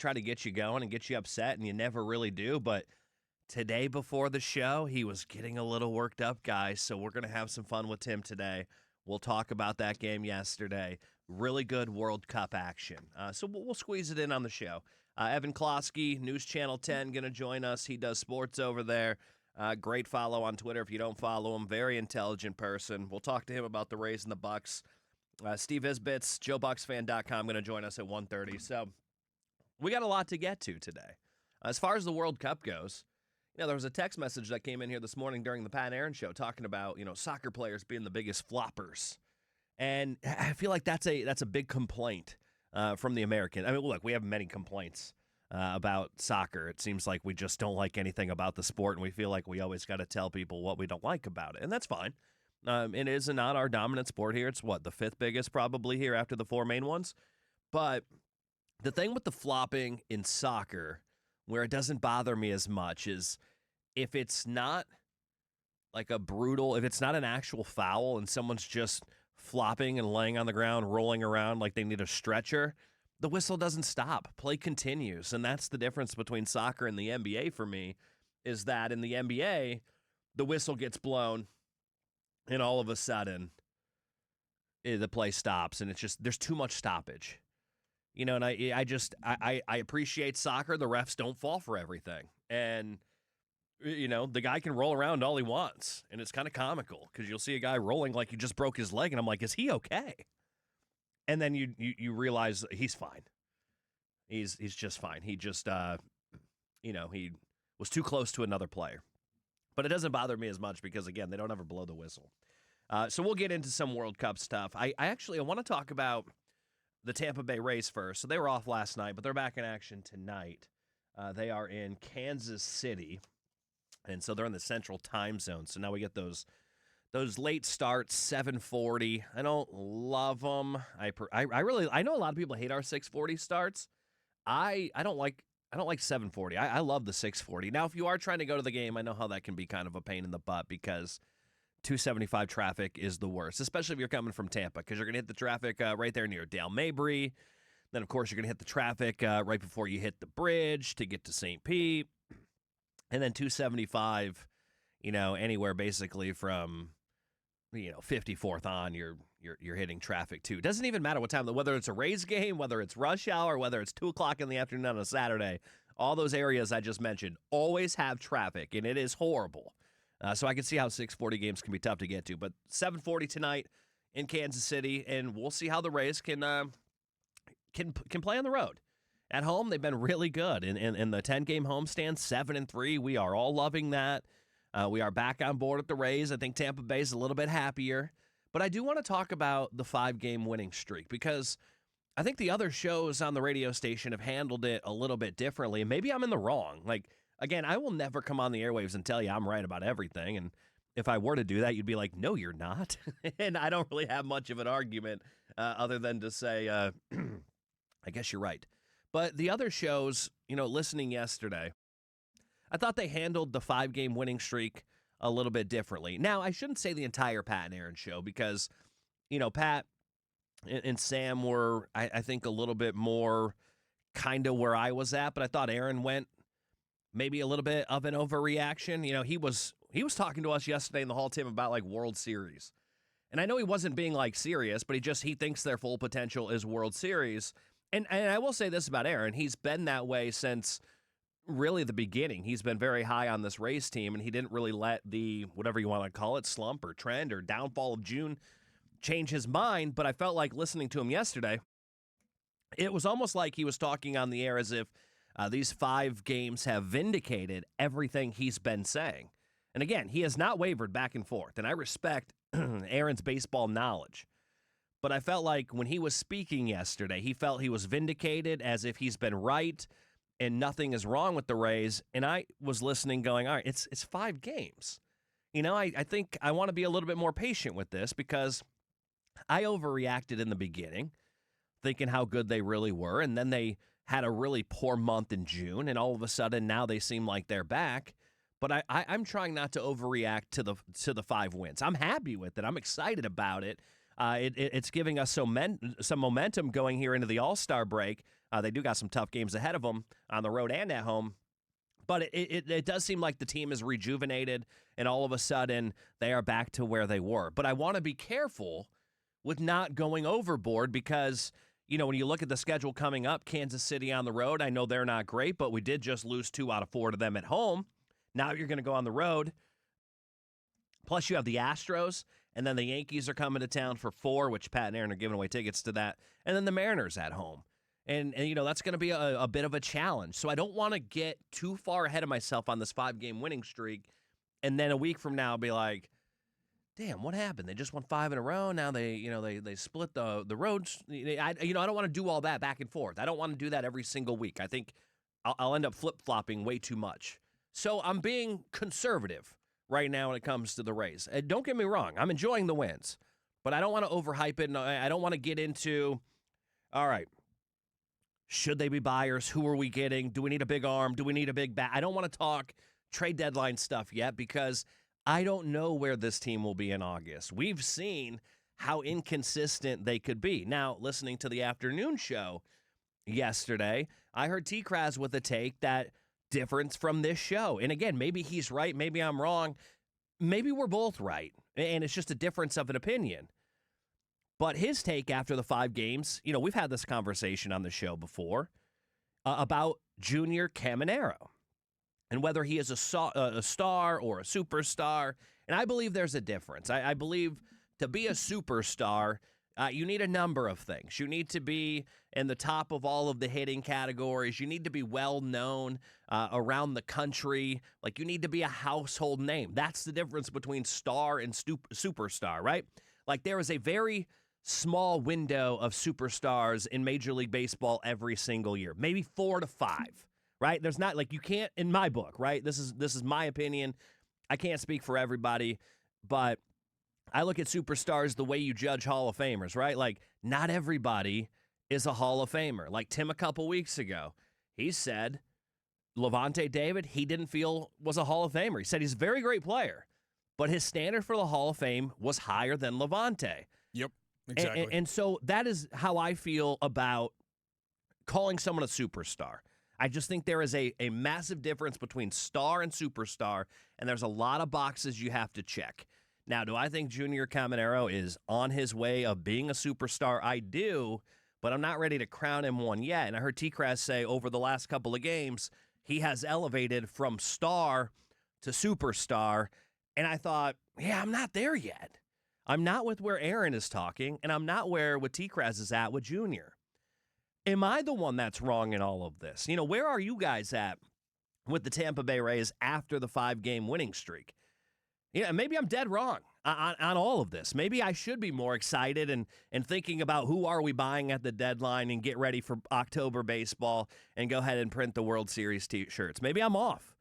try to get you going and get you upset, and you never really do. But today before the show, he was getting a little worked up, guys. So we're going to have some fun with Tim today. We'll talk about that game yesterday. Really good World Cup action. So we'll squeeze it in on the show. Evan Klosky, News Channel 10, going to join us. He does sports over there. Great follow on Twitter if you don't follow him. Very intelligent person. We'll talk to him about the Rays and the Bucks. Steve Isbitz, JoeBucksFan.com, going to join us at 1:30. So we got a lot to get to today. As far as the World Cup goes, there was a text message that came in here this morning during the Pat and Aaron show talking about, soccer players being the biggest floppers. And I feel like that's a big complaint from the American. I mean, look, we have many complaints about soccer. It seems like we just don't like anything about the sport, and we feel like we always got to tell people what we don't like about it, and that's fine. It is not our dominant sport here. It's the fifth biggest probably here after the four main ones. But the thing with the flopping in soccer, where it doesn't bother me as much, is if it's not like if it's not an actual foul and someone's just flopping and laying on the ground, rolling around like they need a stretcher, the whistle doesn't stop. Play continues. And that's the difference between soccer and the NBA for me, is that in the NBA, the whistle gets blown and all of a sudden the play stops, and it's just, there's too much stoppage. And I appreciate soccer. The refs don't fall for everything. And, the guy can roll around all he wants, and it's kind of comical because you'll see a guy rolling like he just broke his leg, and I'm like, is he okay? And then you realize he's fine. He's just fine. He just, he was too close to another player. But it doesn't bother me as much because, again, they don't ever blow the whistle. So we'll get into some World Cup stuff. I want to talk about the Tampa Bay Rays first. So they were off last night, but they're back in action tonight. They are in Kansas City, and so they're in the Central Time Zone. So now we get those late starts, 7:40. I don't love them. I know a lot of people hate our 6:40 starts. I don't like 7:40. I love the 6:40. Now, if you are trying to go to the game, I know how that can be kind of a pain in the butt because 275 traffic is the worst, especially if you're coming from Tampa, because you're going to hit the traffic right there near Dale Mabry. Then, of course, you're going to hit the traffic right before you hit the bridge to get to St. Pete. And then 275, anywhere basically from 54th on, you're hitting traffic too. It doesn't even matter what time, whether it's a Rays game, whether it's rush hour, whether it's 2 o'clock in the afternoon on a Saturday. All those areas I just mentioned always have traffic, and it is horrible. So I can see how 6:40 games can be tough to get to. But 7:40 tonight in Kansas City, and we'll see how the Rays can play on the road. At home, they've been really good. In the 10-game homestand, 7-3. We are all loving that. We are back on board with the Rays. I think Tampa Bay is a little bit happier. But I do want to talk about the 5-game winning streak because I think the other shows on the radio station have handled it a little bit differently. And maybe I'm in the wrong. Again, I will never come on the airwaves and tell you I'm right about everything. And if I were to do that, you'd be like, no, you're not. And I don't really have much of an argument other than to say, I guess you're right. But the other shows, listening yesterday, I thought they handled the 5-game winning streak a little bit differently. Now, I shouldn't say the entire Pat and Aaron show because, Pat and Sam were, I think, a little bit more kind of where I was at, but I thought Aaron went maybe a little bit of an overreaction. He was talking to us yesterday in the hall, Tim, about World Series. And I know he wasn't being serious, but he thinks their full potential is World Series. And I will say this about Aaron. He's been that way since really the beginning. He's been very high on this Rays team, and he didn't really let the, whatever you want to call it, slump or trend or downfall of June change his mind. But I felt like listening to him yesterday, it was almost like he was talking on the air as if these 5 games have vindicated everything he's been saying. And again, he has not wavered back and forth, and I respect Aaron's baseball knowledge. But I felt like when he was speaking yesterday, he felt he was vindicated as if he's been right and nothing is wrong with the Rays. And I was listening going, all right, it's 5 games. I think I want to be a little bit more patient with this because I overreacted in the beginning, thinking how good they really were. And then they had a really poor month in June. And all of a sudden now they seem like they're back. But I'm trying not to overreact to the 5 wins. I'm happy with it. I'm excited about it. It's giving us some momentum going here into the All-Star break. They do got some tough games ahead of them on the road and at home. But it does seem like the team is rejuvenated, and all of a sudden they are back to where they were. But I want to be careful with not going overboard because, when you look at the schedule coming up, Kansas City on the road, I know they're not great, but we did just lose 2 out of 4 to them at home. Now you're going to go on the road. Plus you have the Astros, and then the Yankees are coming to town for 4, which Pat and Aaron are giving away tickets to that, and then the Mariners at home. And that's going to be a bit of a challenge. So I don't want to get too far ahead of myself on this 5-game winning streak. And then a week from now, be like, damn, what happened? They just won 5 in a row. Now they split the roads. I don't want to do all that back and forth. I don't want to do that every single week. I think I'll end up flip-flopping way too much. So I'm being conservative right now when it comes to the Rays. And don't get me wrong. I'm enjoying the wins. But I don't want to overhype it. And I don't want to get into, all right, should they be buyers? Who are we getting? Do we need a big arm? Do we need a big bat? I don't want to talk trade deadline stuff yet because I don't know where this team will be in August. We've seen how inconsistent they could be. Now, listening to the afternoon show yesterday, I heard T-Kraz with a take that difference from this show. And again, maybe he's right. Maybe I'm wrong. Maybe we're both right. And it's just a difference of an opinion. But his take after the 5 games, we've had this conversation on the show before about Junior Caminero and whether he is a star or a superstar. And I believe there's a difference. I believe to be a superstar, you need a number of things. You need to be in the top of all of the hitting categories. You need to be well known around the country. Like, you need to be a household name. That's the difference between star and superstar, right? Like, there is a very small window of superstars in Major League Baseball every single year, maybe 4 to 5, right? There's not, like, you can't, in my book, right? This is my opinion. I can't speak for everybody, but I look at superstars the way you judge Hall of Famers, right? Like, not everybody is a Hall of Famer. Like Tim a couple weeks ago, he said Levante David, he didn't feel was a Hall of Famer. He said he's a very great player, but his standard for the Hall of Fame was higher than Levante. Yep. Exactly. And so that is how I feel about calling someone a superstar. I just think there is a massive difference between star and superstar, and there's a lot of boxes you have to check. Now, do I think Junior Caminero is on his way of being a superstar? I do, but I'm not ready to crown him one yet. And I heard T-Kraz say over the last couple of games, he has elevated from star to superstar. And I thought, yeah, I'm not there yet. I'm not with where Aaron is talking, and I'm not where T-Kraz is at with Junior. Am I the one that's wrong in all of this? Where are you guys at with the Tampa Bay Rays after the 5-game winning streak? Maybe I'm dead wrong on all of this. Maybe I should be more excited and thinking about who are we buying at the deadline and get ready for October baseball and go ahead and print the World Series T-shirts. Maybe I'm off.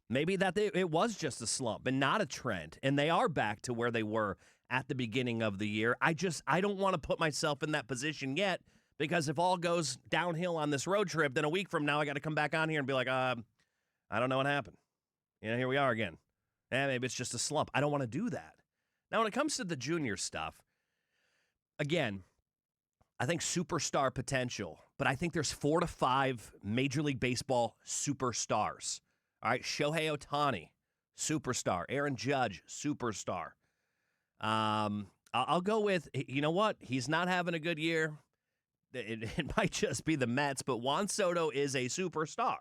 Maybe it was just a slump and not a trend, and they are back to where they were at the beginning of the year. I don't want to put myself in that position yet, because if all goes downhill on this road trip, then a week from now I got to come back on here and be like, I don't know what happened. Here we are again. Maybe it's just a slump. I don't want to do that. Now, when it comes to the Junior stuff, again, I think superstar potential, but I think there's 4 to 5 Major League Baseball superstars. All right, Shohei Ohtani, superstar. Aaron Judge, superstar. I'll go with, you know what? He's not having a good year. It might just be the Mets, but Juan Soto is a superstar.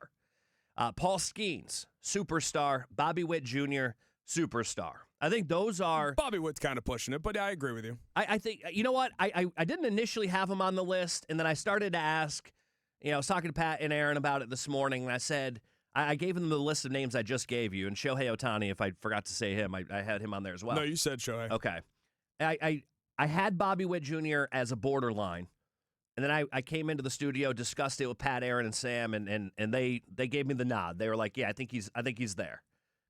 Paul Skeens, superstar. Bobby Witt Jr., superstar. I think those are... Bobby Witt's kind of pushing it, but I agree with you. I think, you know what? I didn't initially have him on the list, and then I started to ask, I was talking to Pat and Aaron about it this morning, and I said, I gave them the list of names I just gave you, and Shohei Ohtani, if I forgot to say him, I had him on there as well. No, you said Shohei. Okay. I had Bobby Witt Jr. as a borderline, and then I came into the studio, discussed it with Pat, Aaron, and Sam, and they gave me the nod. They were like, yeah, I think he's there.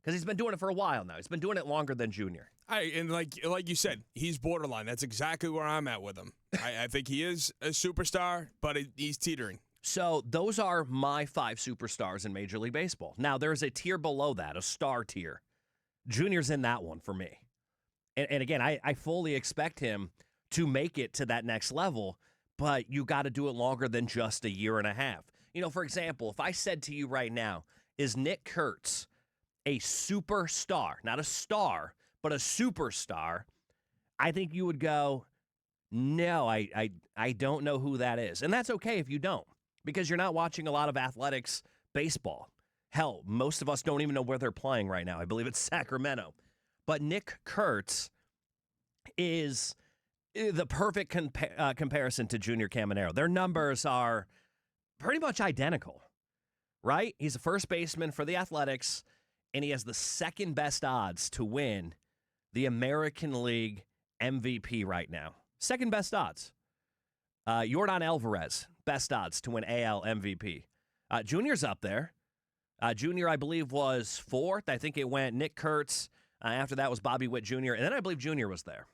Because he's been doing it for a while now. He's been doing it longer than Junior. And like you said, he's borderline. That's exactly where I'm at with him. I think he is a superstar, but he's teetering. So those are my 5 superstars in Major League Baseball. Now, there's a tier below that, a star tier. Junior's in that one for me. And again, I fully expect him to make it to that next level, but you got to do it longer than just a year and a half. For example, if I said to you right now, is Nick Kurtz a superstar, not a star, but a superstar, I think you would go, no, I don't know who that is. And that's okay if you don't, because you're not watching a lot of athletics baseball. Hell, most of us don't even know where they're playing right now. I believe it's Sacramento. But Nick Kurtz is the perfect comparison to Junior Caminero. Their numbers are pretty much identical, right? He's a first baseman for the Athletics, and he has the second best odds to win the American League MVP right now. Second best odds. Yordan Alvarez, best odds to win AL MVP. Junior's up there. Junior, I believe, was fourth. I think it went Nick Kurtz. After that was Bobby Witt Jr., and then I believe Junior was there.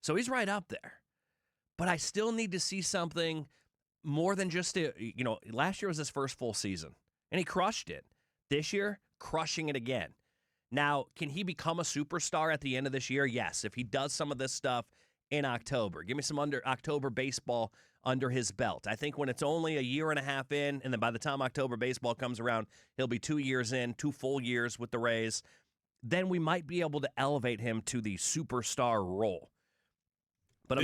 So he's right up there. But I still need to see something more than just, last year was his first full season, and he crushed it. This year, crushing it again. Now, can he become a superstar at the end of this year? Yes, if he does some of this stuff in October. Give me some October baseball under his belt. I think when it's only a year and a half in, and then by the time October baseball comes around, he'll be 2 years in, 2 full years with the Rays, then we might be able to elevate him to the superstar role. But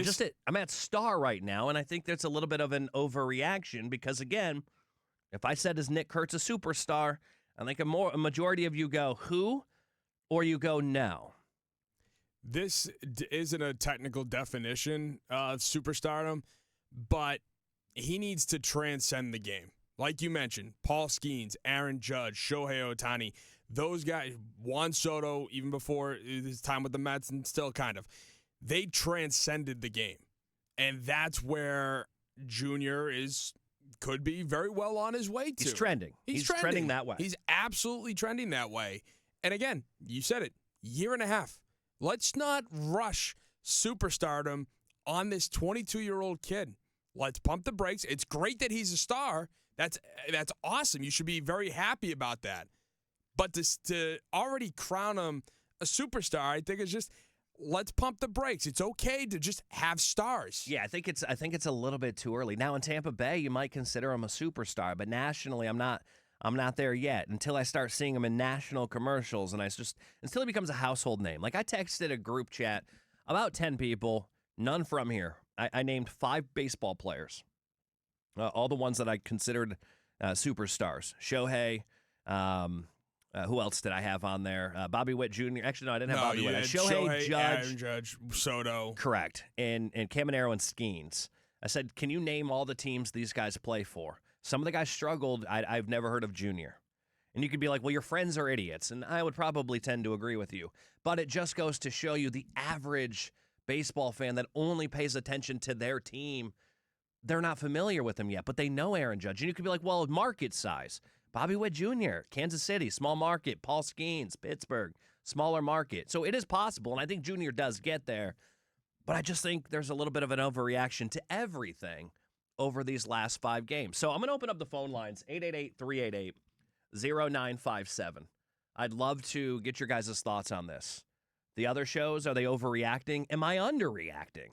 I'm at star right now, and I think that's a little bit of an overreaction because, again, if I said, is Nick Kurtz a superstar, I think a majority of you go, who? Or you go, no. This isn't a technical definition of superstardom, but he needs to transcend the game. Like you mentioned, Paul Skeens, Aaron Judge, Shohei Ohtani, those guys, Juan Soto, even before his time with the Mets, and still kind of, they transcended the game. And that's where Junior could be very well on his way to. He's trending. He's trending that way. He's absolutely trending that way. And again, you said it, year and a half. Let's not rush superstardom on this 22-year-old kid. Let's pump the brakes. It's great that he's a star. That's awesome. You should be very happy about that. But to already crown him a superstar, I think it's just, let's pump the brakes. It's okay to just have stars. Yeah, I think it's a little bit too early. Now in Tampa Bay, you might consider him a superstar, but nationally, I'm not there yet until I start seeing him in national commercials, and until he becomes a household name. Like I texted a group chat, about 10 people, none from here. I named 5 baseball players, all the ones that I considered superstars. Shohei. Who else did I have on there? Bobby Witt Jr. Actually, no, I didn't have Bobby Witt. Shohei, Judge, Aaron Judge, Soto. Correct. And Caminero and Skeens. I said, can you name all the teams these guys play for? Some of the guys struggled. I've never heard of Junior. And you could be like, well, your friends are idiots. And I would probably tend to agree with you. But it just goes to show you the average baseball fan that only pays attention to their team, they're not familiar with them yet, but they know Aaron Judge. And you could be like, well, market size. Bobby Witt Jr., Kansas City, small market. Paul Skeens, Pittsburgh, smaller market. So it is possible, and I think Junior does get there. But I just think there's a little bit of an overreaction to everything over these last 5 games. So I'm going to open up the phone lines, 888-388-0957. I'd love to get your guys' thoughts on this. The other shows, are they overreacting? Am I underreacting?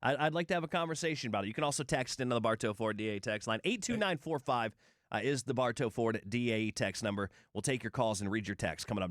I'd like to have a conversation about it. You can also text into the Bartow Ford DAE text line. 82945 is the Bartow Ford DAE text number. We'll take your calls and read your text coming up next.